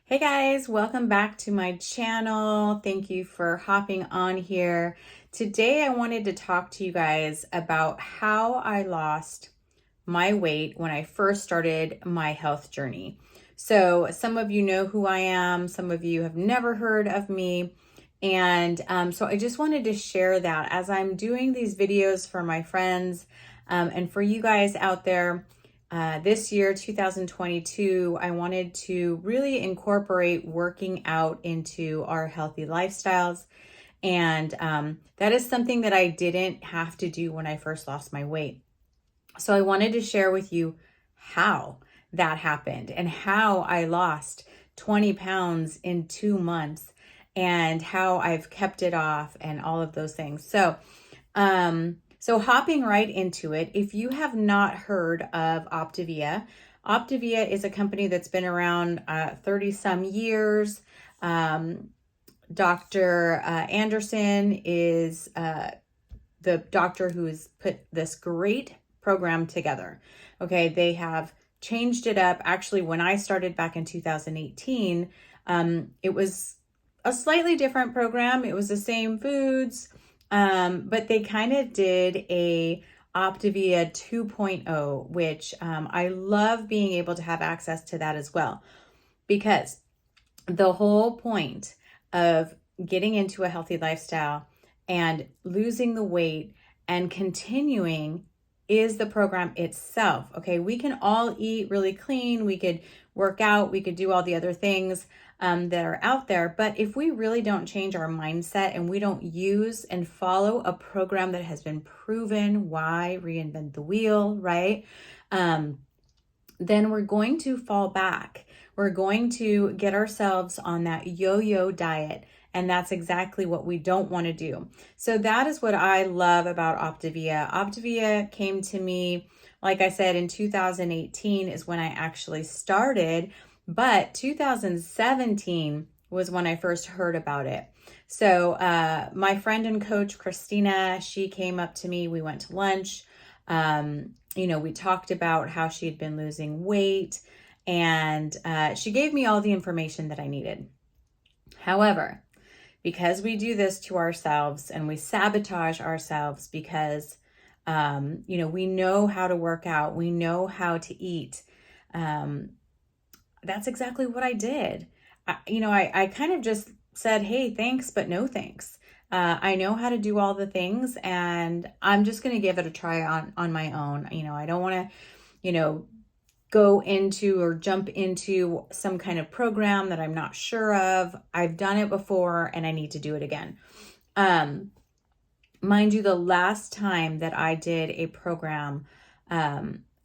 Hey guys, welcome back to my channel. Thank you for hopping on here. Today I wanted to talk to you guys about how I lost my weight when I first started my health journey. So some of you know who I am, some of you have never heard of me. And so I just wanted to share that as I'm doing these videos for my friends and for you guys out there. This year, 2022, I wanted to really incorporate working out into our healthy lifestyles. And that is something that I didn't have to do when I first lost my weight. So I wanted to share with you how that happened and how I lost 20 pounds in 2 months and how I've kept it off and all of those things. So hopping right into it, if you have not heard of Optivia, Optivia is a company that's been around 30 some years. Dr. Anderson is the doctor who has put this great program together. Okay, they have changed it up. Actually, when I started back in 2018, it was a slightly different program. It was the same foods, but they kind of did a Optivia 2.0, which I love being able to have access to that as well, because the whole point of getting into a healthy lifestyle and losing the weight and continuing is the program itself. Okay, we can all eat really clean, we could work out, we could do all the other things that are out there. But if we really don't change our mindset and we don't use and follow a program that has been proven, why reinvent the wheel, right? Then we're going to fall back. We're going to get ourselves on that yo-yo diet. And that's exactly what we don't want to do. So that is what I love about Optivia. Optivia came to me, like I said, in 2018 is when I actually started, but 2017 was when I first heard about it. So my friend and coach, Christina, she came up to me. We went to lunch. We talked about how she had been losing weight, and she gave me all the information that I needed. However, because we do this to ourselves and we sabotage ourselves because, we know how to work out, we know how to eat. That's exactly what I did. I kind of just said, hey, thanks, but no thanks. I know how to do all the things and I'm just going to give it a try on my own. I don't want to, go into or jump into some kind of program that I'm not sure of. I've done it before and I need to do it again. Mind you, the last time that I did a program,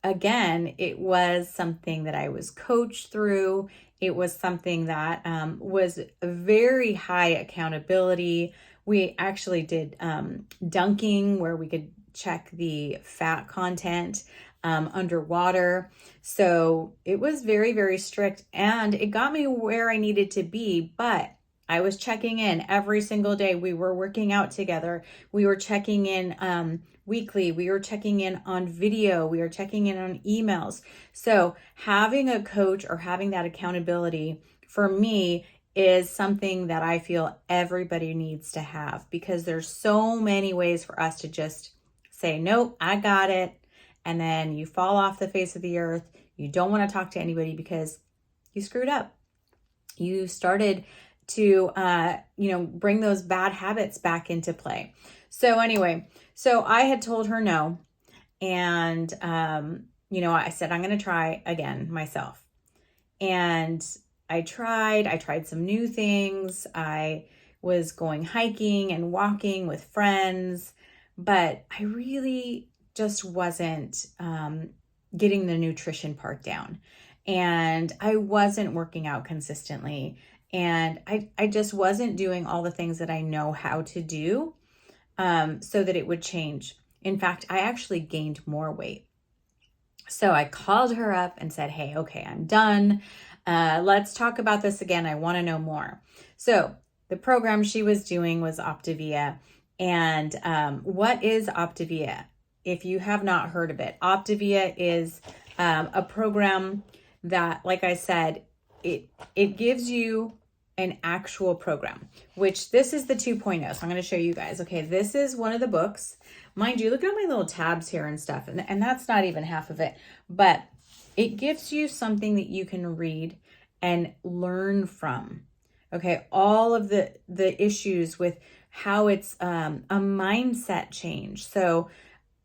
again, it was something that I was coached through. It was something that was very high accountability. We actually did dunking where we could check the fat content underwater. So it was very, very strict and it got me where I needed to be, but I was checking in every single day. We were working out together. We were checking in weekly. We were checking in on video. We were checking in on emails. So having a coach or having that accountability for me is something that I feel everybody needs to have, because there's so many ways for us to just say, nope, I got it. And then you fall off the face of the earth. You don't want to talk to anybody because you screwed up. You started to, bring those bad habits back into play. So anyway, I had told her no. And, I said, I'm going to try again myself. And I tried some new things. I was going hiking and walking with friends, but I really just wasn't getting the nutrition part down. And I wasn't working out consistently. And I just wasn't doing all the things that I know how to do so that it would change. In fact, I actually gained more weight. So I called her up and said, hey, okay, I'm done. Let's talk about this again. I want to know more. So the program she was doing was Optivia. And what is Optivia? If you have not heard of it, Optivia is a program that, like I said, it gives you an actual program, which this is the 2.0. So I'm going to show you guys. Okay, this is one of the books. Mind you, look at my little tabs here and stuff. And that's not even half of it. But it gives you something that you can read and learn from. Okay, all of the issues with how it's a mindset change. So,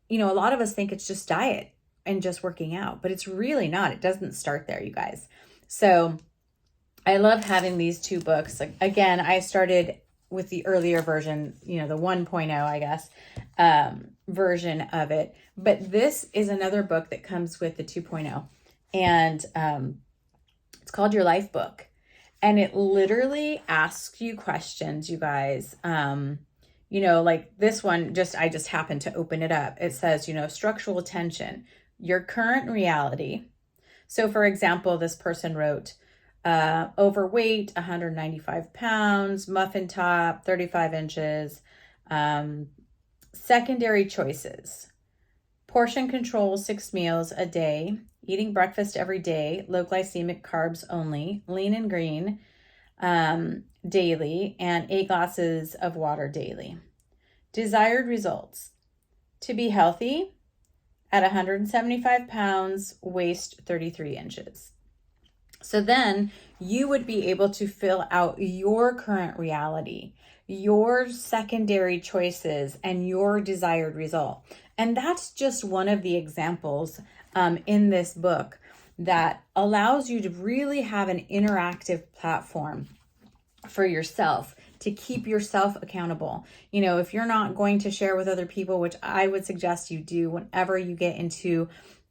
a lot of us think it's just diet and just working out, but it's really not. It doesn't start there, you guys. So I love having these two books. Like, again, I started with the earlier version, the 1.0, I guess, version of it. But this is another book that comes with the 2.0. And it's called Your Life Book. And it literally asks you questions, you guys. Like this one, I just happened to open it up. It says, structural tension, your current reality. So for example, this person wrote, overweight, 195 pounds, muffin top, 35 inches, secondary choices, portion control, 6 meals a day, eating breakfast every day, low glycemic carbs only, lean and green, daily, and 8 glasses of water daily. Desired results: to be healthy at 175 pounds, waist 33 inches. So then you would be able to fill out your current reality, your secondary choices, and your desired result. And that's just one of the examples in this book that allows you to really have an interactive platform for yourself to keep yourself accountable. If you're not going to share with other people, which I would suggest you do whenever you get into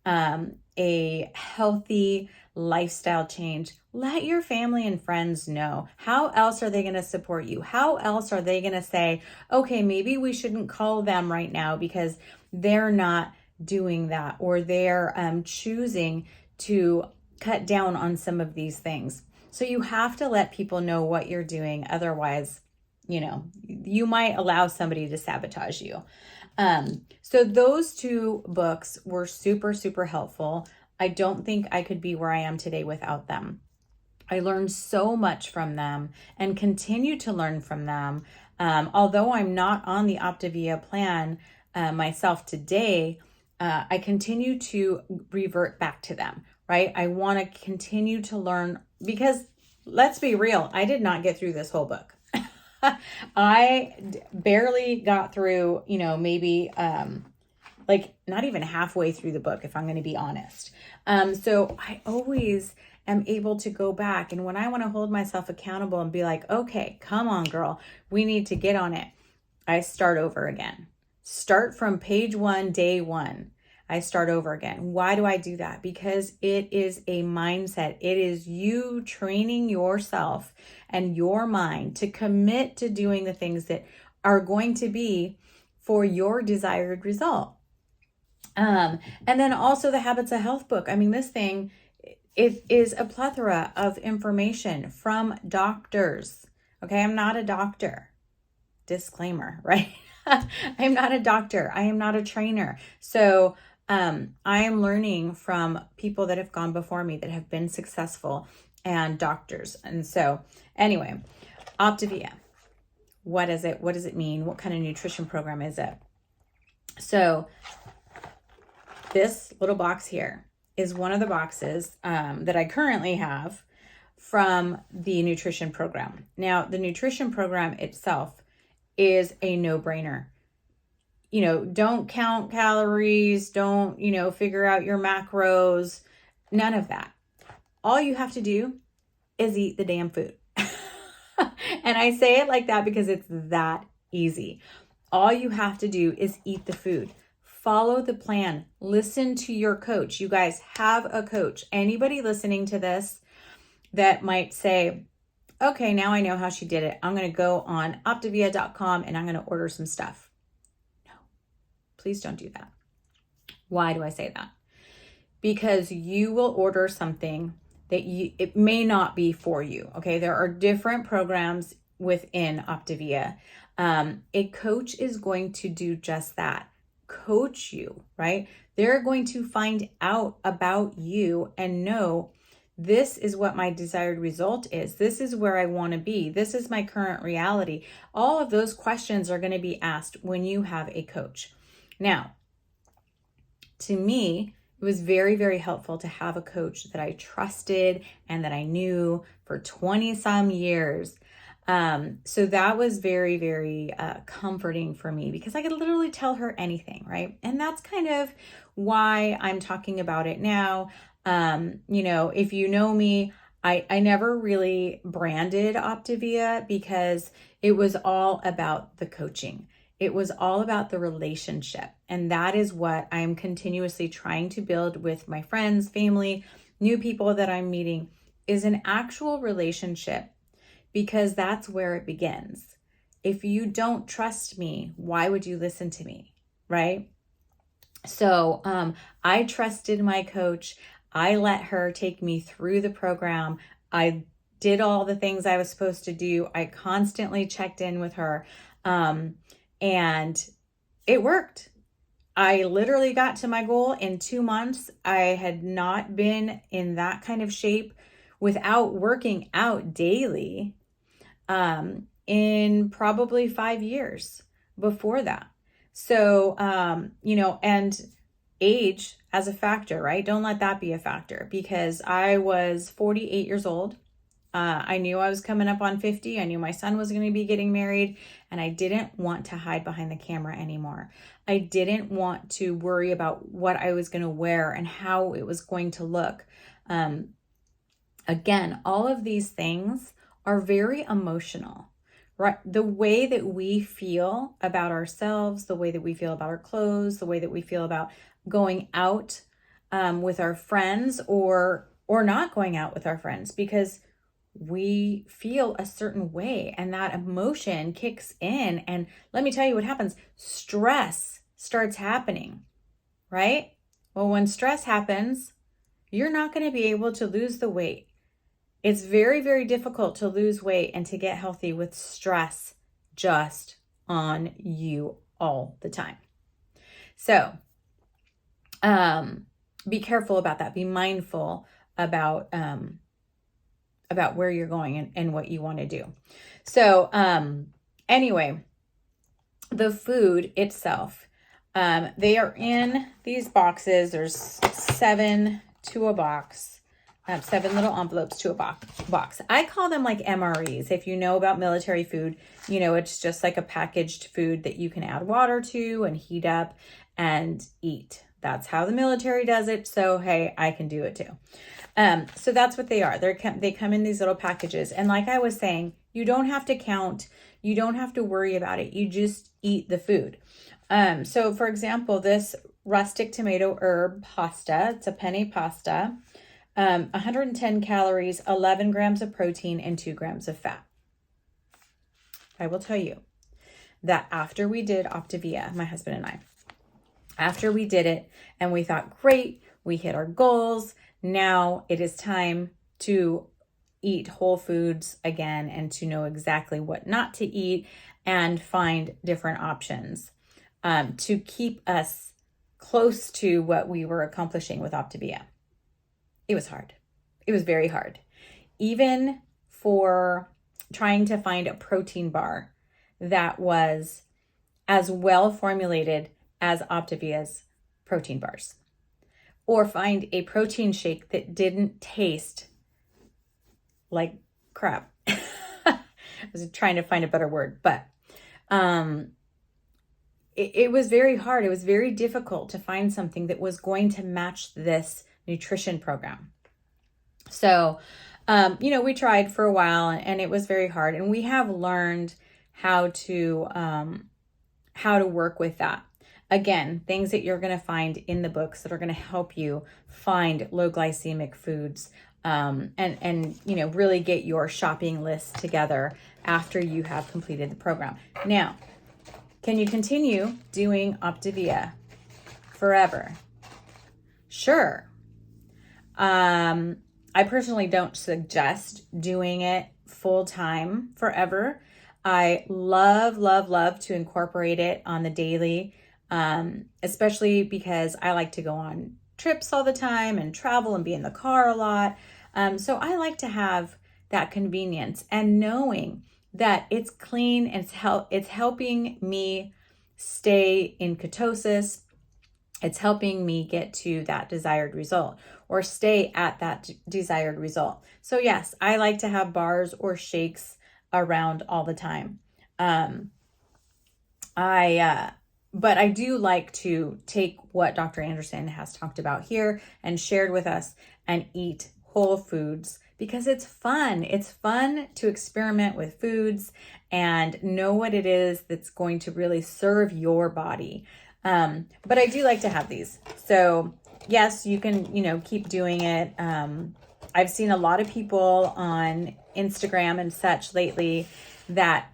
a healthy lifestyle change, let your family and friends know. How else are they going to support you? How else are they going to say, okay, maybe we shouldn't call them right now because they're not doing that, or they're choosing to cut down on some of these things. So you have to let people know what you're doing. Otherwise, you might allow somebody to sabotage you. So those two books were super, super helpful. I don't think I could be where I am today without them. I learned so much from them and continue to learn from them. Although I'm not on the Optavia plan myself today, I continue to revert back to them, right? I want to continue to learn because, let's be real, I did not get through this whole book. I barely got through, maybe like not even halfway through the book, if I'm going to be honest. So I always am able to go back. And when I want to hold myself accountable and be like, okay, come on, girl, we need to get on it, I start over again. Start from page 1, day 1. I start over again. Why do I do that? Because it is a mindset. It is you training yourself and your mind to commit to doing the things that are going to be for your desired result. And then also the Habits of Health book. I mean, this thing, it is a plethora of information from doctors. Okay, I'm not a doctor. Disclaimer, right? I'm not a doctor. I am not a trainer. So I am learning from people that have gone before me that have been successful and doctors. And so anyway, Optivia. What is it? What does it mean? What kind of nutrition program is it? So this little box here is one of the boxes that I currently have from the nutrition program. Now, the nutrition program itself is a no-brainer. Don't count calories, don't, figure out your macros, none of that. All you have to do is eat the damn food. And I say it like that because it's that easy. All you have to do is eat the food. Follow the plan. Listen to your coach. You guys have a coach. Anybody listening to this that might say, okay, now I know how she did it. I'm going to go on optavia.com and I'm going to order some stuff. No, please don't do that. Why do I say that? Because you will order something that it may not be for you. Okay, there are different programs within Optivia. A coach is going to do just that. Coach you, right? They're going to find out about you and know This is what my desired result is. This is where I want to be. This is my current reality. All of those questions are going to be asked when you have a coach. Now, to me, it was very, very helpful to have a coach that I trusted and that I knew for 20 some years. So that was very, very comforting for me because I could literally tell her anything, right? And that's kind of why I'm talking about it now. If you know me, I never really branded Optivia because it was all about the coaching. It was all about the relationship. And that is what I'm continuously trying to build with my friends, family, new people that I'm meeting, is an actual relationship, because that's where it begins. If you don't trust me, why would you listen to me, right? So I trusted my coach. I let her take me through the program. I did all the things I was supposed to do. I constantly checked in with her. And it worked. I literally got to my goal in 2 months. I had not been in that kind of shape without working out daily in probably 5 years before that. So, and age as a factor, right? Don't let that be a factor, because I was 48 years old. I knew I was coming up on 50. I knew my son was going to be getting married, and I didn't want to hide behind the camera anymore. I didn't want to worry about what I was going to wear and how it was going to look. Again, all of these things are very emotional, right? The way that we feel about ourselves, the way that we feel about our clothes, the way that we feel about going out with our friends or not going out with our friends, because we feel a certain way and that emotion kicks in. And let me tell you what happens. Stress starts happening, right? Well, when stress happens, you're not going to be able to lose the weight. It's very, very difficult to lose weight and to get healthy with stress just on you all the time. So, be careful about that. Be mindful about where you're going and what you want to do. So, anyway, the food itself, they are in these boxes. There's 7 to a box. 7 little envelopes to a box. I call them like MREs. If you know about military food, it's just like a packaged food that you can add water to and heat up and eat. That's how the military does it. So, hey, I can do it too. So that's what they are. They come in these little packages. And like I was saying, you don't have to count. You don't have to worry about it. You just eat the food. So for example, this rustic tomato herb pasta, it's a penne pasta, 110 calories, 11 grams of protein, and 2 grams of fat. I will tell you that after we did Optivia, my husband and I, after we did it and we thought, great, we hit our goals. Now it is time to eat whole foods again and to know exactly what not to eat and find different options to keep us close to what we were accomplishing with Optivia. It was hard. It was very hard. Even for trying to find a protein bar that was as well formulated as Optivia's protein bars, or find a protein shake that didn't taste like crap. I was trying to find a better word, but it was very hard. It was very difficult to find something that was going to match this nutrition program. So, we tried for a while and it was very hard, and we have learned how to work with that. Again, things that you're going to find in the books that are going to help you find low glycemic foods, and really get your shopping list together after you have completed the program. Now, can you continue doing Optivia forever? Sure. I personally don't suggest doing it full time forever. I love to incorporate it on the daily, especially because I like to go on trips all the time and travel and be in the car a lot. So I like to have that convenience and knowing that it's clean and it's helping me stay in ketosis. It's helping me get to that desired result or stay at that desired result. So yes, I like to have bars or shakes around all the time. Um, but I do like to take what Dr. Anderson has talked about here and shared with us and eat whole foods because it's fun. It's fun to experiment with foods and know what it is that's going to really serve your body. But I do like to have these. So yes, you can, keep doing it. I've seen a lot of people on Instagram and such lately that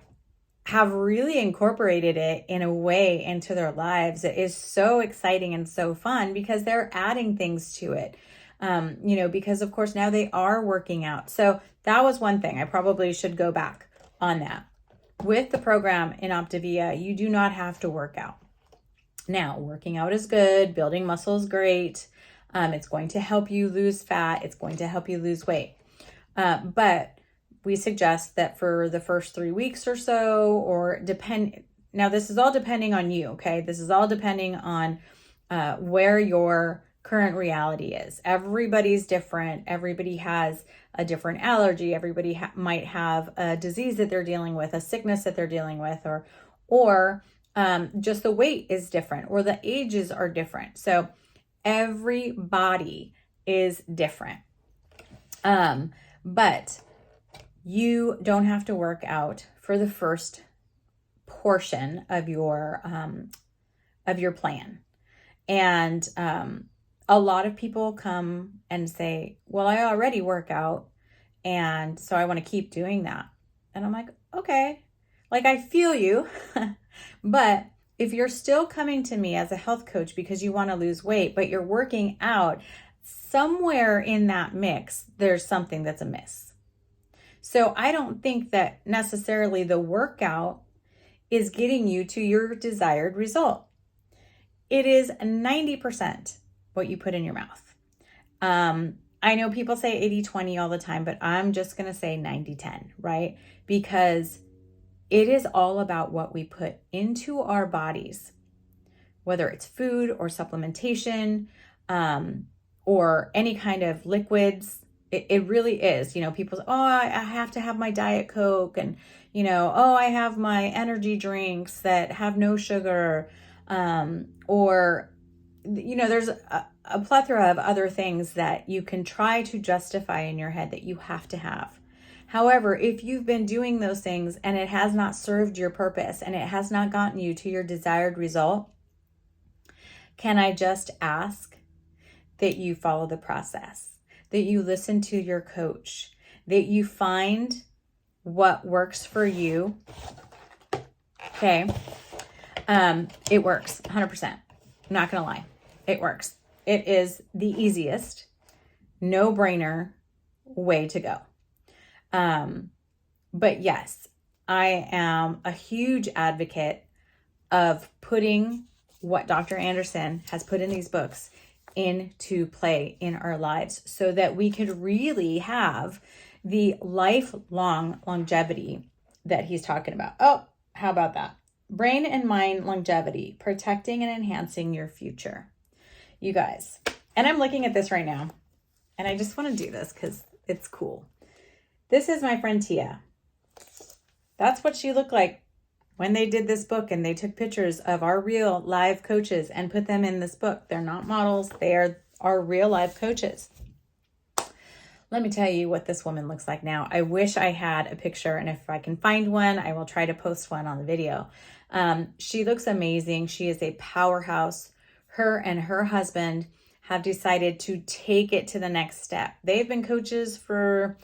have really incorporated it in a way into their lives. It is so exciting and so fun because they're adding things to it. Because of course now they are working out. So that was one thing. I probably should go back on that. With the program in Optavia, you do not have to work out. Now, working out is good. Building muscle is great. It's going to help you lose fat. It's going to help you lose weight. But we suggest that for the first 3 weeks or so, now this is all depending on you, okay? This is all depending on where your current reality is. Everybody's different. Everybody has a different allergy. Everybody might have a disease that they're dealing with, a sickness that they're dealing with, or just the weight is different, or the ages are different. So every body is different. But you don't have to work out for the first portion of your plan. And a lot of people come and say, well, I already work out, and so I want to keep doing that. And I'm like, okay, like I feel you. But if you're still coming to me as a health coach because you want to lose weight, but you're working out, somewhere in that mix, there's something that's amiss. So I don't think that necessarily the workout is getting you to your desired result. It is 90% what you put in your mouth. I know people say 80-20 all the time, but I'm just going to say 90-10, right? Because it is all about what we put into our bodies, whether it's food or supplementation, or any kind of liquids. It really is. People say, oh, I have to have my Diet Coke, and, oh, I have my energy drinks that have no sugar, or, there's a plethora of other things that you can try to justify in your head that you have to have. However, if you've been doing those things and it has not served your purpose and it has not gotten you to your desired result, can I just ask that you follow the process, that you listen to your coach, that you find what works for you? Okay. It works 100%. I'm not going to lie. It works. It is the easiest, no-brainer way to go. But yes, I am a huge advocate of putting what Dr. Anderson has put in these books into play in our lives so that we could really have the lifelong longevity that he's talking about. Oh, how about that? Brain and mind longevity, protecting and enhancing your future. You guys, and I'm looking at this right now, and I just want to do this because it's cool. This is my friend Tia. That's what she looked like when they did this book, and they took pictures of our real live coaches and put them in this book. They're not models. They are our real live coaches. Let me tell you what this woman looks like now. I wish I had a picture, and if I can find one, I will try to post one on the video. She looks amazing. She is a powerhouse. Her and her husband have decided to take it to the next step. They've been coaches for,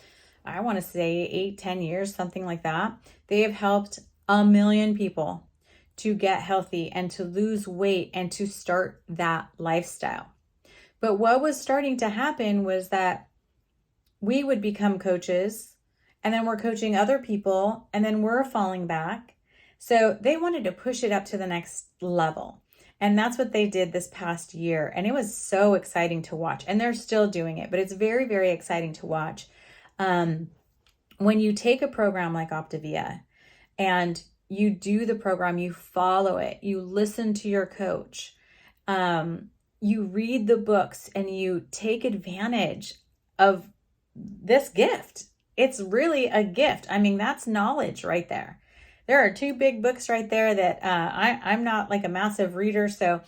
I want to say 8-10 years, something like that. They have helped 1 million people to get healthy and to lose weight and to start that lifestyle. But what was starting to happen was that we would become coaches, and then we're coaching other people, and then we're falling back. So they wanted to push it up to the next level. And that's what they did this past year. And it was so exciting to watch. And they're still doing it, but it's very, very exciting to watch. When you take a program like Optavia and you do the program, you follow it, you listen to your coach, you read the books, and you take advantage of this gift. It's really a gift. I mean, that's knowledge right there. There are two big books right there that I'm not like a massive reader, so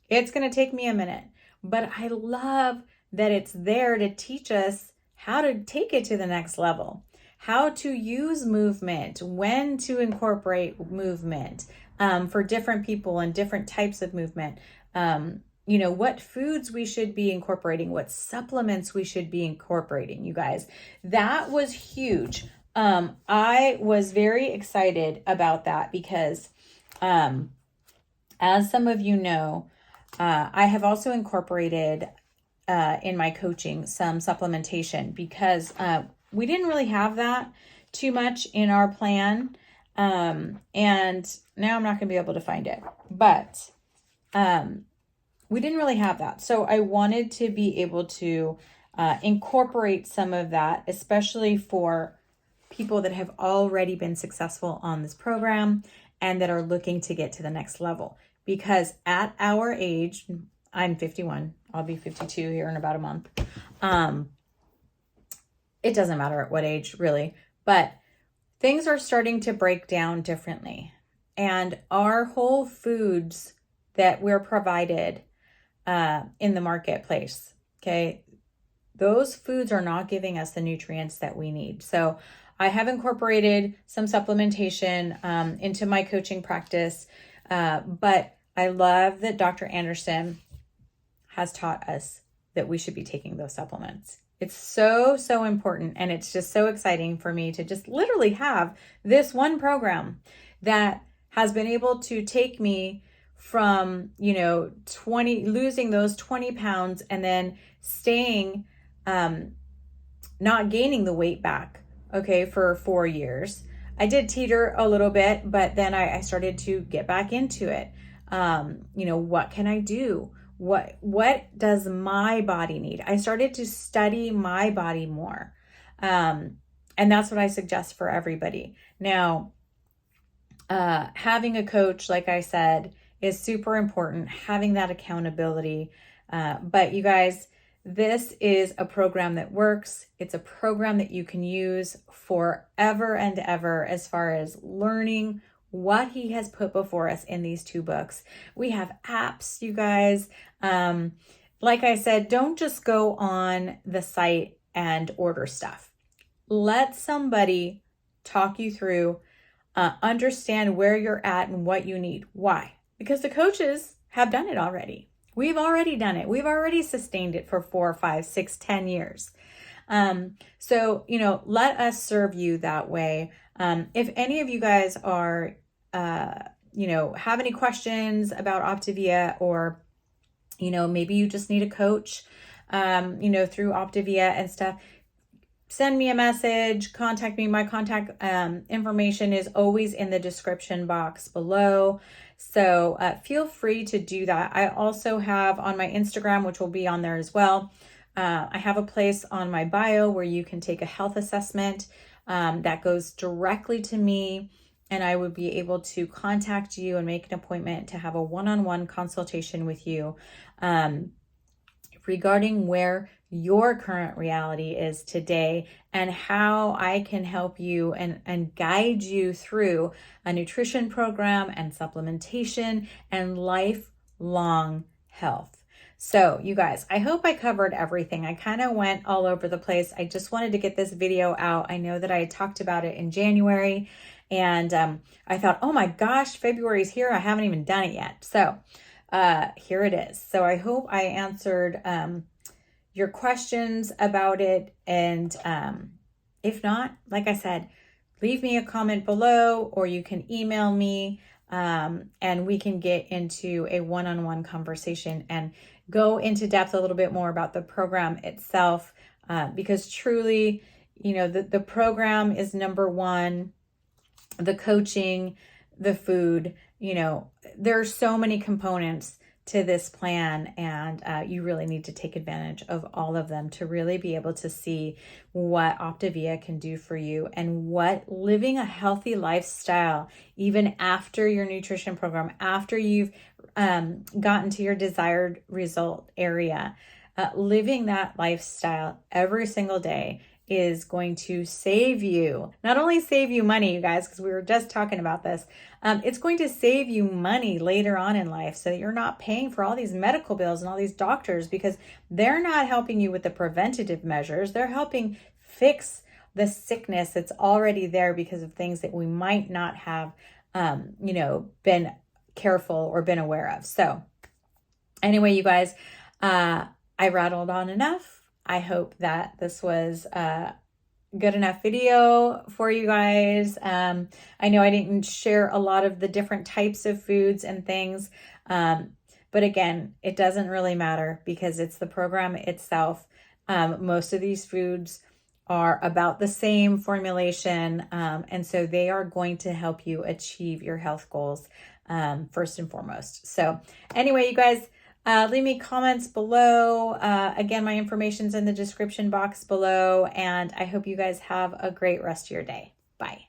it's going to take me a minute. But I love that it's there to teach us how to take it to the next level, how to use movement, when to incorporate movement for different people and different types of movement. What foods we should be incorporating, what supplements we should be incorporating, you guys. That was huge. I was very excited about that because, as some of you know, I have also incorporated in my coaching some supplementation because we didn't really have that too much in our plan. And now I'm not going to be able to find it, but we didn't really have that. So I wanted to be able to incorporate some of that, especially for people that have already been successful on this program and that are looking to get to the next level. Because at our age, I'm 51, I'll be 52 here in about a month. It doesn't matter at what age really, but things are starting to break down differently. And our whole foods that we're provided in the marketplace, okay, those foods are not giving us the nutrients that we need. So I have incorporated some supplementation into my coaching practice, but I love that Dr. Anderson has taught us that we should be taking those supplements. It's so, so important. And it's just so exciting for me to just literally have this one program that has been able to take me from, losing those 20 pounds and then staying, not gaining the weight back, okay, for 4 years. I did teeter a little bit, but then I started to get back into it. What can I do? What does my body need? I started to study my body more. And that's what I suggest for everybody. Now, having a coach, like I said, is super important, having that accountability. But you guys, this is a program that works. It's a program that you can use forever and ever as far as learning what he has put before us in these two books. We have apps, you guys. Like I said, don't just go on the site and order stuff. Let somebody talk you through, understand where you're at and what you need. Why? Because the coaches have done it already. We've already done it. We've already sustained it for 4, 5, 6, 10 years. So, let us serve you that way. If any of you guys are, have any questions about Optivia, or, maybe you just need a coach, through Optivia and stuff, send me a message, contact me. My contact information is always in the description box below. So feel free to do that. I also have on my Instagram, which will be on there as well, I have a place on my bio where you can take a health assessment that goes directly to me, and I would be able to contact you and make an appointment to have a one-on-one consultation with you regarding where your current reality is today and how I can help you and guide you through a nutrition program and supplementation and lifelong health. So you guys, I hope I covered everything. I kind of went all over the place. I just wanted to get this video out. I know that I had talked about it in January, and I thought, oh my gosh, February's here. I haven't even done it yet. So here it is. So I hope I answered your questions about it. And if not, like I said, leave me a comment below, or you can email me, and we can get into a one-on-one conversation and go into depth a little bit more about the program itself, because truly, the program is number one. The coaching, the food, there are so many components to this plan, and you really need to take advantage of all of them to really be able to see what Optavia can do for you and what living a healthy lifestyle, even after your nutrition program, after you've gotten to your desired result area, living that lifestyle every single day is going to save you, not only save you money, you guys, because we were just talking about this, it's going to save you money later on in life so that you're not paying for all these medical bills and all these doctors, because they're not helping you with the preventative measures. They're helping fix the sickness that's already there because of things that we might not have, been careful or been aware of. So anyway, you guys, I rattled on enough. I hope that this was a good enough video for you guys. I know I didn't share a lot of the different types of foods and things, but again, it doesn't really matter because it's the program itself. Most of these foods are about the same formulation, and so they are going to help you achieve your health goals first and foremost. So anyway, you guys, leave me comments below. Again, my information's in the description box below, and I hope you guys have a great rest of your day. Bye.